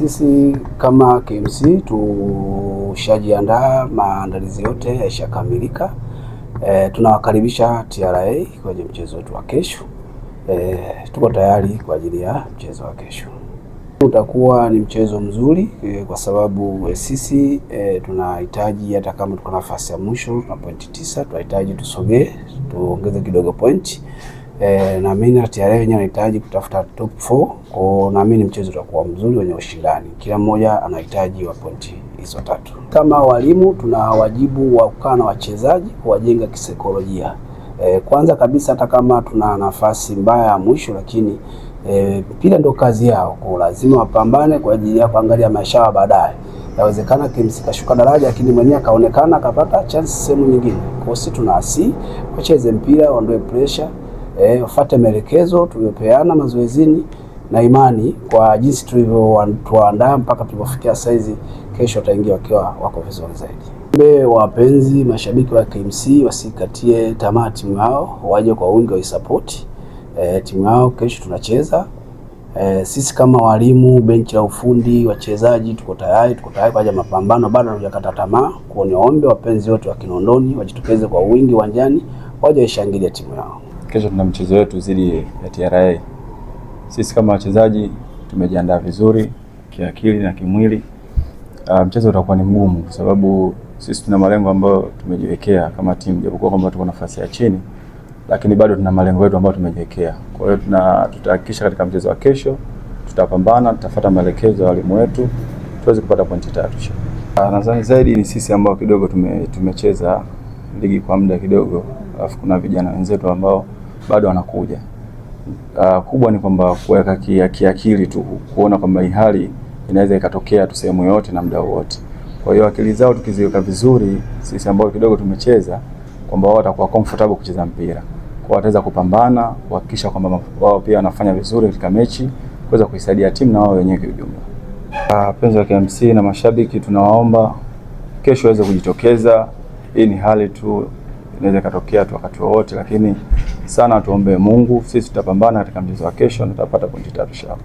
Sisi kama KMC tushajiandaa, maandalizi yote yashakamilika. Tunawakaribisha TRA kwenye mchezo wetu wa kesho. Tuko tayari kwa ajili ya mchezo wa kesho. Utakuwa ni mchezo mzuri kwa sababu sisi tunahitaji, hata kama tuko nafasi ya mwisho na pointi 9, tunahitaji tusogee, tuongeze kidogo pointi. Naamini TRA wenyewe anahitaji kutafuta top 4. Kwa naamini mchezo utakuwa mzuri wenye ushindani. Kila mmoja anahitaji wa pointi hizo 3. Kama walimu tuna wajibu wa kukaa na wachezaji, kuwajenga kisaikolojia. Kwanza kabisa, hata kama tuna nafasi mbaya ya mwisho, lakini pia ndio kazi yao. Kwa lazima wapambane kwa ajili ya kuangalia maisha yao baadaye. Inawezekana KMC kashuka daraja, lakini mwenyewe akaonekana akapata chance sehemu nyingine. Kwa sisi tunaasi wacheze mpira, waondoe pressure, wafuate maelekezo tuliyopeana mazoezini, na imani kwa jinsi tulivyoandaa mpaka tulipofikia saizi, kesho wataingia wakiwa wako vizuri zaidi. Wapenzi mashabiki wa KMC wasikatie tamaa timu yao, waje kwa wingi wa support timu yao. Kesho tunacheza. Sisi kama walimu, benchi la ufundi, wachezaji tuko tayari kwa ajili ya mapambano. Bado hatujakata tamaa. Kwa niombe wapenzi wote wa Kinondoni wajitokeze kwa wingi uwanjani, waje washangilie timu yao. Kesho tuna mchezo wetu dhidi ya TRA. Sisi kama wachezaji tumejiandaa vizuri kiakili na kimwili. Mchezo utakuwa ni mgumu kwa sababu sisi tuna malengo ambayo tumejiwekea kama timu, japokuwa kwamba tuko nafasi ya chini, lakini bado tuna malengo yetu ambayo tumejiwekea. Kwa hiyo tutahakikisha katika mchezo wa kesho tutapambana, tutafuata maelekezo ya walimu wetu tuweze kupata pointi 3. Nadhani zaidi ni sisi ambao kidogo tumecheza ligi kwa muda kidogo, alafu kuna vijana wenzetu ambao bado wanakuja. Kubwa ni kwamba kuweka kiakili tu, kuona kwamba hii hali inaweza ikatokea tu sehemu yote na muda wote. Kwa hiyo akili zao tukiziweka vizuri, sisi ambao kidogo tumecheza, kwamba wao watakuwa comfortable kucheza mpira. Kwa wataweza kupambana, kuhakikisha kwamba wao pia wanafanya vizuri katika mechi, kuweza kuisaidia timu na wao wenyewe kwa ujumla. Wapenzi wa KMC na mashabiki tunawaomba kesho waweze kujitokeza. Hii ni hali tu, inaweza ikatokea tu wakati wowote, lakini sana tuombe Mungu. Sisi tutapambana katika mchezo wa kesho na tutapata pointi 3 shaba.